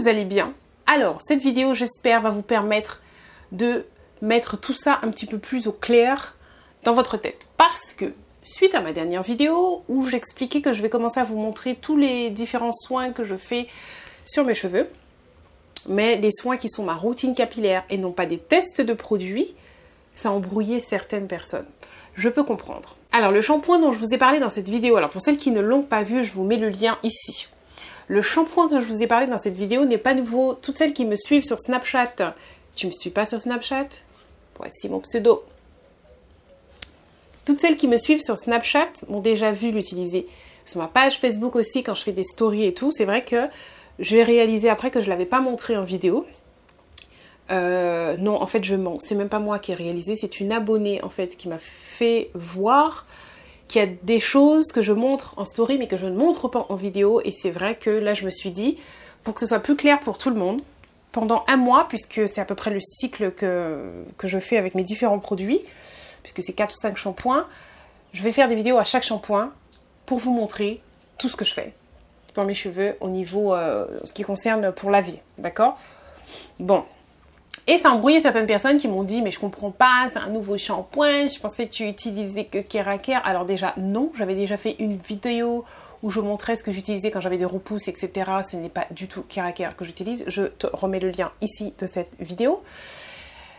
vous allez bien. Alors, cette vidéo, j'espère, va vous permettre de mettre tout ça un petit peu plus au clair dans votre tête. Parce que, suite à ma dernière vidéo, où j'expliquais que je vais commencer à vous montrer tous les différents soins que je fais sur mes cheveux, mais les soins qui sont ma routine capillaire et non pas des tests de produits, ça a embrouillé certaines personnes. Je peux comprendre. Alors, le shampoing dont je vous ai parlé dans cette vidéo, alors pour celles qui ne l'ont pas vu, je vous mets le lien ici. Le shampoing que je vous ai parlé dans cette vidéo n'est pas nouveau. Toutes celles qui me suivent sur Snapchat, tu me suis pas sur Snapchat? Voici mon pseudo. Toutes celles qui me suivent sur Snapchat m'ont déjà vu l'utiliser. Sur ma page Facebook aussi, quand je fais des stories et tout, c'est vrai que je vais réaliser après que je ne l'avais pas montré en vidéo. Non, en fait, je mens. C'est même pas moi qui ai réalisé, c'est une abonnée en fait qui m'a fait voir qu'il y a des choses que je montre en story mais que je ne montre pas en vidéo. Et c'est vrai que là, je me suis dit, pour que ce soit plus clair pour tout le monde, pendant un mois, puisque c'est à peu près le cycle que je fais avec mes différents produits, puisque c'est 4-5 shampoings, je vais faire des vidéos à chaque shampoing pour vous montrer tout ce que je fais dans mes cheveux au niveau, ce qui concerne pour laver, d'accord? Bon. Et ça a embrouillé certaines personnes qui m'ont dit « Mais je comprends pas, c'est un nouveau shampoing, je pensais que tu utilisais que Keraker. » Alors déjà, non, j'avais déjà fait une vidéo où je montrais ce que j'utilisais quand j'avais des repousses, etc. Ce n'est pas du tout Keraker que j'utilise. Je te remets le lien ici de cette vidéo.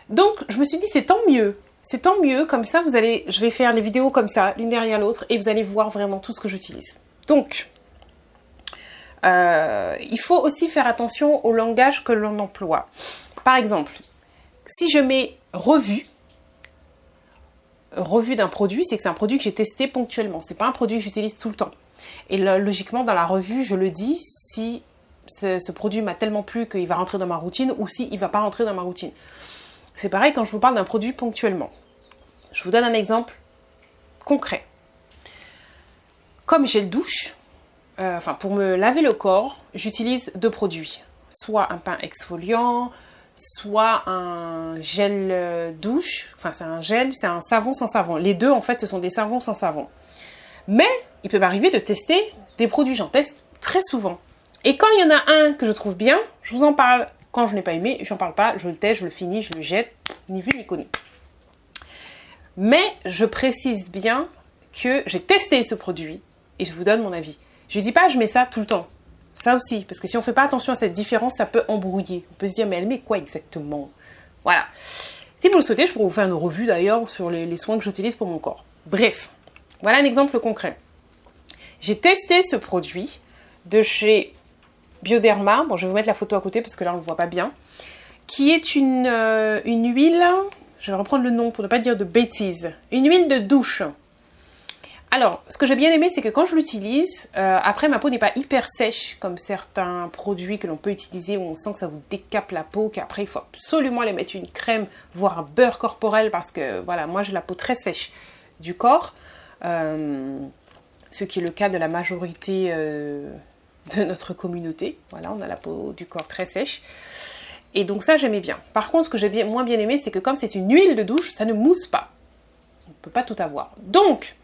Donc, je me suis dit « C'est tant mieux. C'est tant mieux, comme ça, je vais faire les vidéos comme ça, l'une derrière l'autre, et vous allez voir vraiment tout ce que j'utilise. » Donc, il faut aussi faire attention au langage que l'on emploie. Par exemple, si je mets revue d'un produit, c'est que c'est un produit que j'ai testé ponctuellement. C'est pas un produit que j'utilise tout le temps. Et là, logiquement, dans la revue, je le dis si ce produit m'a tellement plu qu'il va rentrer dans ma routine ou s'il ne va pas rentrer dans ma routine. C'est pareil quand je vous parle d'un produit ponctuellement. Je vous donne un exemple concret. Comme gel douche, pour me laver le corps, j'utilise 2 produits. Soit un pain exfoliant, soit un gel douche. Enfin, c'est un gel, c'est un savon sans savon. Les deux, en fait, ce sont des savons sans savon. Mais il peut m'arriver de tester des produits. J'en teste très souvent. Et quand il y en a un que je trouve bien, je vous en parle. Quand je n'ai pas aimé, je n'en parle pas. Je le teste, je le finis, je le jette. Ni vu, ni connu. Mais je précise bien que j'ai testé ce produit et je vous donne mon avis. Je ne dis pas je mets ça tout le temps. Ça aussi, parce que si on ne fait pas attention à cette différence, ça peut embrouiller. On peut se dire, mais elle met quoi exactement? Voilà. Si vous le souhaitez, je pourrais vous faire une revue d'ailleurs sur les soins que j'utilise pour mon corps. Bref, voilà un exemple concret. J'ai testé ce produit de chez Bioderma. Bon, je vais vous mettre la photo à côté parce que là, on ne le voit pas bien. Qui est une huile, je vais reprendre le nom pour ne pas dire de bêtises. Une huile de douche. Alors, ce que j'ai bien aimé, c'est que quand je l'utilise, après ma peau n'est pas hyper sèche comme certains produits que l'on peut utiliser où on sent que ça vous décape la peau, qu'après il faut absolument aller mettre une crème, voire un beurre corporel parce que voilà, moi j'ai la peau très sèche du corps, ce qui est le cas de la majorité de notre communauté. Voilà, on a la peau du corps très sèche. Et donc ça, j'aimais bien. Par contre, ce que j'ai moins bien aimé, c'est que comme c'est une huile de douche, ça ne mousse pas. On ne peut pas tout avoir. Donc,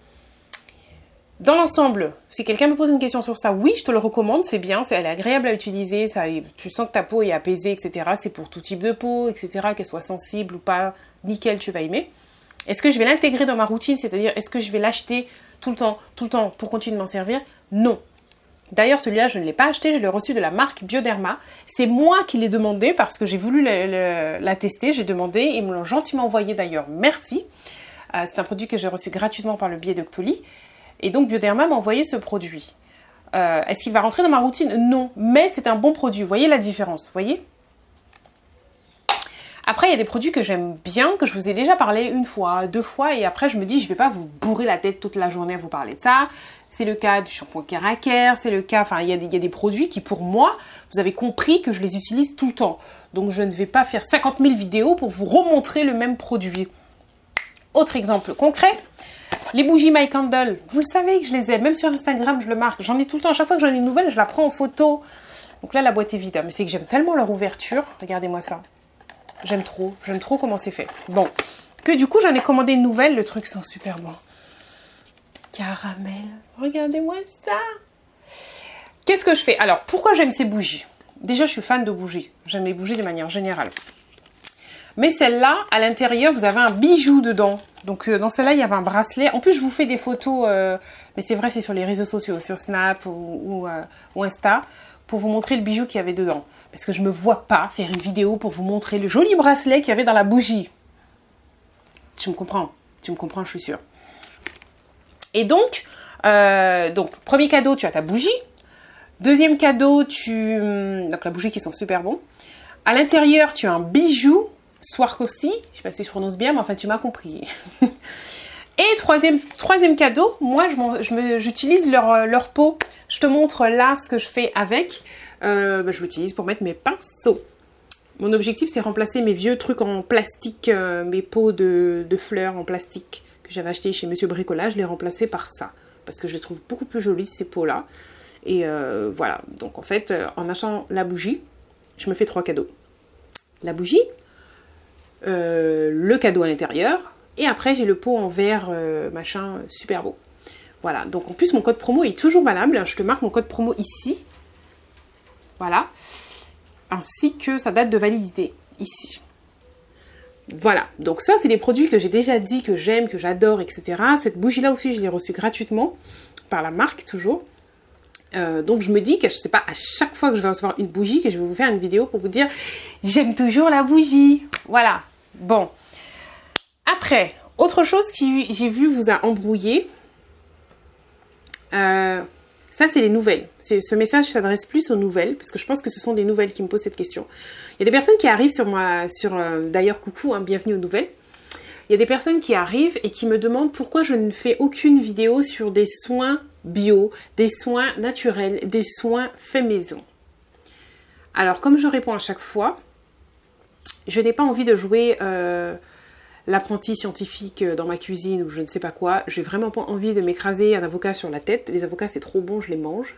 dans l'ensemble, si quelqu'un me pose une question sur ça, oui, je te le recommande, c'est bien, elle est agréable à utiliser, tu sens que ta peau est apaisée, etc. C'est pour tout type de peau, etc., qu'elle soit sensible ou pas, nickel, tu vas aimer. Est-ce que je vais l'intégrer dans ma routine, c'est-à-dire est-ce que je vais l'acheter tout le temps, pour continuer de m'en servir? Non. D'ailleurs, celui-là, je ne l'ai pas acheté, je l'ai reçu de la marque Bioderma. C'est moi qui l'ai demandé parce que j'ai voulu la tester, j'ai demandé, ils me l'ont gentiment envoyé d'ailleurs, merci. C'est un produit que j'ai reçu gratuitement par le biais d'Octoly. Et donc, Bioderma m'a envoyé ce produit. Est-ce qu'il va rentrer dans ma routine? Non, mais c'est un bon produit. Vous voyez la différence, vous voyez? Après, il y a des produits que j'aime bien, que je vous ai déjà parlé 1 fois, 2 fois, et après, je me dis, je ne vais pas vous bourrer la tête toute la journée à vous parler de ça. C'est le cas du shampoing Keraker, c'est le cas... Enfin, il y a des produits qui, pour moi, vous avez compris que je les utilise tout le temps. Donc, je ne vais pas faire 50 000 vidéos pour vous remontrer le même produit. Autre exemple concret. Les bougies My Candle, vous le savez que je les ai, même sur Instagram, je le marque. J'en ai tout le temps, à chaque fois que j'en ai une nouvelle, je la prends en photo. Donc là, la boîte est vide, mais c'est que j'aime tellement leur ouverture. Regardez-moi ça. J'aime trop comment c'est fait. Bon, que du coup, j'en ai commandé une nouvelle, le truc sent super bon. Caramel, regardez-moi ça. Qu'est-ce que je fais? Alors, pourquoi j'aime ces bougies? Déjà, je suis fan de bougies. J'aime les bougies de manière générale. Mais celle-là, à l'intérieur, vous avez un bijou dedans. Donc, dans celle-là, il y avait un bracelet. En plus, je vous fais des photos, mais c'est vrai, c'est sur les réseaux sociaux, sur Snap ou Insta, pour vous montrer le bijou qu'il y avait dedans. Parce que je ne me vois pas faire une vidéo pour vous montrer le joli bracelet qu'il y avait dans la bougie. Tu me comprends? Tu me comprends, je suis sûre. Et donc, premier cadeau, tu as ta bougie. Deuxième cadeau, donc la bougie qui sent super bon. À l'intérieur, tu as un bijou Swarovski. Je sais pas si je prononce bien, mais enfin, tu m'as compris. Et troisième cadeau, moi, j'utilise leur pot. Je te montre là ce que je fais avec. Je l'utilise pour mettre mes pinceaux. Mon objectif, c'est remplacer mes vieux trucs en plastique, mes pots de fleurs en plastique que j'avais acheté chez Monsieur Bricolage. Je les remplacer par ça. Parce que je les trouve beaucoup plus jolis, ces pots-là. Et voilà. Donc, en fait, en achetant la bougie, je me fais 3 cadeaux. La bougie, le cadeau à l'intérieur, et après j'ai le pot en verre machin super beau. Voilà, donc en plus mon code promo est toujours valable, je te marque mon code promo ici, voilà, ainsi que sa date de validité ici. Voilà, donc ça c'est des produits que j'ai déjà dit que j'aime, que j'adore, etc. Cette bougie là aussi je l'ai reçue gratuitement par la marque toujours. Donc je me dis que je sais pas, à chaque fois que je vais recevoir une bougie, que je vais vous faire une vidéo pour vous dire j'aime toujours la bougie. Voilà. Bon. Après, autre chose qui j'ai vu vous a embrouillé. Ça c'est les nouvelles. Ce message s'adresse plus aux nouvelles parce que je pense que ce sont des nouvelles qui me posent cette question. Il y a des personnes qui arrivent d'ailleurs coucou, hein, bienvenue aux nouvelles. Il y a des personnes qui arrivent et qui me demandent pourquoi je ne fais aucune vidéo sur des soins bio, des soins naturels, des soins faits maison. Alors, comme je réponds à chaque fois, je n'ai pas envie de jouer l'apprenti scientifique dans ma cuisine ou je ne sais pas quoi. J'ai vraiment pas envie de m'écraser un avocat sur la tête. Les avocats, c'est trop bon, je les mange.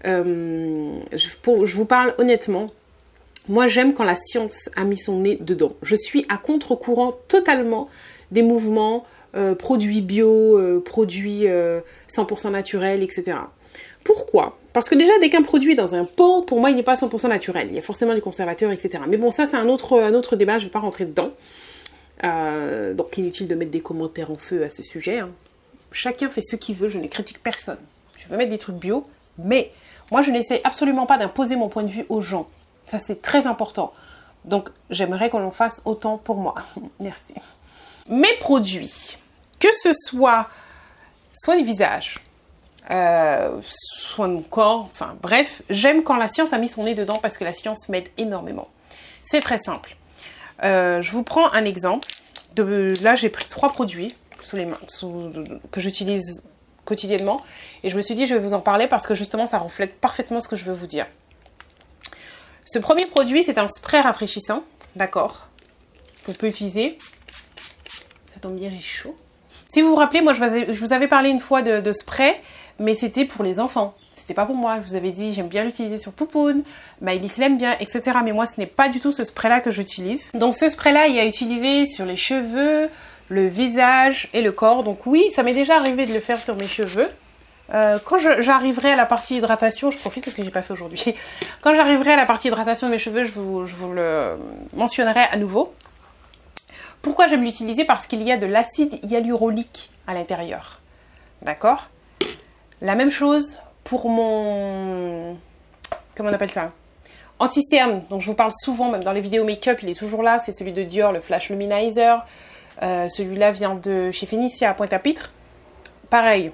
Je vous parle honnêtement. Moi, j'aime quand la science a mis son nez dedans. Je suis à contre-courant totalement des mouvements produits bio, produits 100% naturels, etc. Pourquoi? Parce que déjà, dès qu'un produit est dans un pot, pour moi, il n'est pas 100% naturel. Il y a forcément des conservateurs, etc. Mais bon, ça, c'est un autre débat, je ne vais pas rentrer dedans. Donc, inutile de mettre des commentaires en feu à ce sujet. Hein. Chacun fait ce qu'il veut, je ne critique personne. Je veux mettre des trucs bio, mais moi, je n'essaie absolument pas d'imposer mon point de vue aux gens. Ça, c'est très important. Donc, j'aimerais qu'on en fasse autant pour moi. Merci. Mes produits, que ce soit du visage, soit mon corps, enfin bref, j'aime quand la science a mis son nez dedans parce que la science m'aide énormément. C'est très simple. Je vous prends un exemple. Là, j'ai pris 3 produits sous les mains, que j'utilise quotidiennement. Et je me suis dit, je vais vous en parler parce que justement, ça reflète parfaitement ce que je veux vous dire. Ce premier produit, c'est un spray rafraîchissant, d'accord, qu'on peut utiliser. Ça tombe bien, j'ai chaud. Si vous vous rappelez, moi, je vous avais parlé une fois de spray, mais c'était pour les enfants. C'était pas pour moi. Je vous avais dit, j'aime bien l'utiliser sur Poupoune, Maëlys l'aime bien, etc. Mais moi, ce n'est pas du tout ce spray-là que j'utilise. Donc, ce spray-là, il est à utiliser sur les cheveux, le visage et le corps. Donc, oui, ça m'est déjà arrivé de le faire sur mes cheveux. Quand j'arriverai à la partie hydratation, je profite parce que j'ai pas fait aujourd'hui. Quand j'arriverai à la partie hydratation de mes cheveux, je vous le mentionnerai à nouveau. Pourquoi j'aime l'utiliser? Parce qu'il y a de l'acide hyaluronique à l'intérieur. D'accord? La même chose pour mon... Comment on appelle ça? Anti-cerne, dont je vous parle souvent, même dans les vidéos make-up, il est toujours là. C'est celui de Dior, le Flash Luminizer. Celui-là vient de chez Fénicia à Pointe-à-Pitre. Pareil.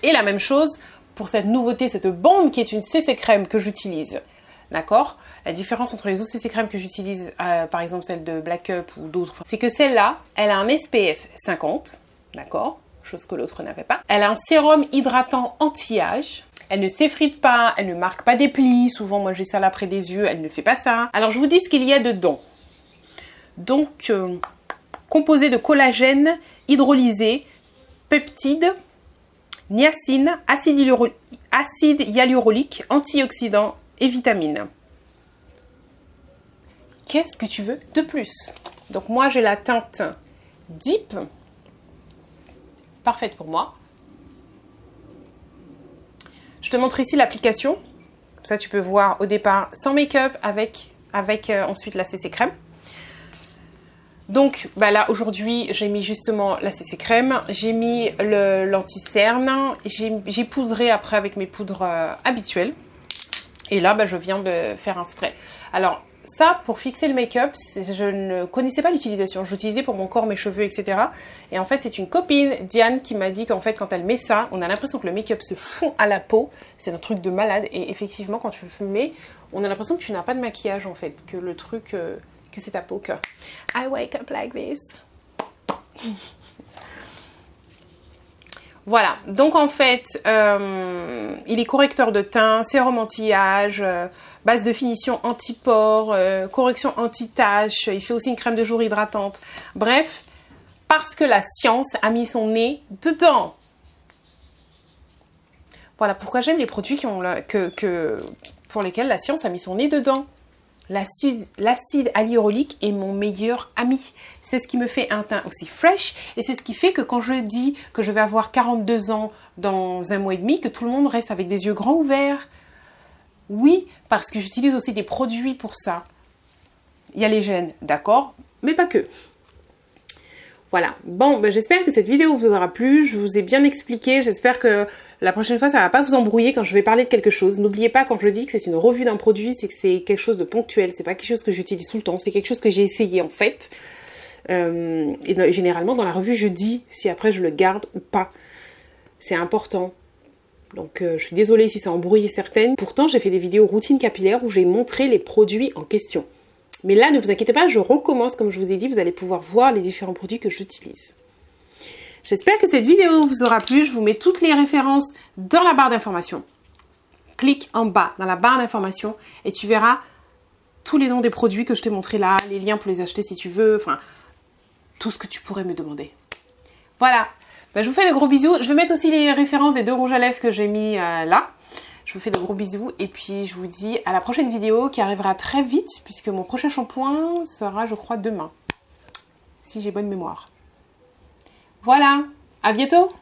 Et la même chose pour cette nouveauté, cette bombe qui est une CC crème que j'utilise. D'accord? La différence entre les autres CC crèmes que j'utilise, par exemple celle de Black Up ou d'autres, c'est que celle-là, elle a un SPF 50, d'accord? Chose que l'autre n'avait pas. Elle a un sérum hydratant anti-âge. Elle ne s'effrite pas, elle ne marque pas des plis. Souvent, moi j'ai ça là près des yeux, elle ne fait pas ça. Alors je vous dis ce qu'il y a dedans. Donc, composé de collagène hydrolysé, peptides, niacine, acide hyaluronique, antioxydants et vitamines. Qu'est-ce que tu veux de plus? Donc moi j'ai la teinte Deep, parfaite pour moi. Je te montre ici l'application. Comme ça, tu peux voir au départ sans make-up avec ensuite la CC crème. Donc bah là aujourd'hui j'ai mis justement la CC crème, j'ai mis l'anti-cerne, j'ai poudré après avec mes poudres habituelles. Et là bah, je viens de faire un spray. Alors ça pour fixer le make-up, je ne connaissais pas l'utilisation, je l'utilisais pour mon corps, mes cheveux, etc. Et en fait c'est une copine, Diane, qui m'a dit qu'en fait quand elle met ça, on a l'impression que le make-up se fond à la peau. C'est un truc de malade et effectivement quand tu le mets, on a l'impression que tu n'as pas de maquillage en fait, que le truc... que c'est ta peau que I wake up like this. Voilà, donc en fait, il est correcteur de teint, sérum anti-âge, base de finition anti-pores, correction anti-taches, il fait aussi une crème de jour hydratante. Bref, parce que la science a mis son nez dedans. Voilà pourquoi j'aime les produits pour lesquels la science a mis son nez dedans. L'acide hyaluronique est mon meilleur ami. C'est ce qui me fait un teint aussi fresh et c'est ce qui fait que quand je dis que je vais avoir 42 ans dans un mois et demi, que tout le monde reste avec des yeux grands ouverts. Oui, parce que j'utilise aussi des produits pour ça. Il y a les gènes, d'accord, mais pas que. Voilà, bon, ben j'espère que cette vidéo vous aura plu, je vous ai bien expliqué, j'espère que la prochaine fois ça va pas vous embrouiller quand je vais parler de quelque chose. N'oubliez pas quand je dis que c'est une revue d'un produit, c'est que c'est quelque chose de ponctuel, c'est pas quelque chose que j'utilise tout le temps, c'est quelque chose que j'ai essayé en fait. Et généralement dans la revue je dis si après je le garde ou pas, c'est important. Donc je suis désolée si ça a embrouillé certaines, pourtant j'ai fait des vidéos routine capillaire où j'ai montré les produits en question. Mais là, ne vous inquiétez pas, je recommence, comme je vous ai dit, vous allez pouvoir voir les différents produits que j'utilise. J'espère que cette vidéo vous aura plu. Je vous mets toutes les références dans la barre d'informations. Clique en bas dans la barre d'informations et tu verras tous les noms des produits que je t'ai montrés là, les liens pour les acheter si tu veux, enfin, tout ce que tu pourrais me demander. Voilà, ben, je vous fais de gros bisous. Je vais mettre aussi les références des 2 rouges à lèvres que j'ai mis là. Je vous fais de gros bisous et puis je vous dis à la prochaine vidéo qui arrivera très vite puisque mon prochain shampoing sera je crois demain, si j'ai bonne mémoire. Voilà, à bientôt!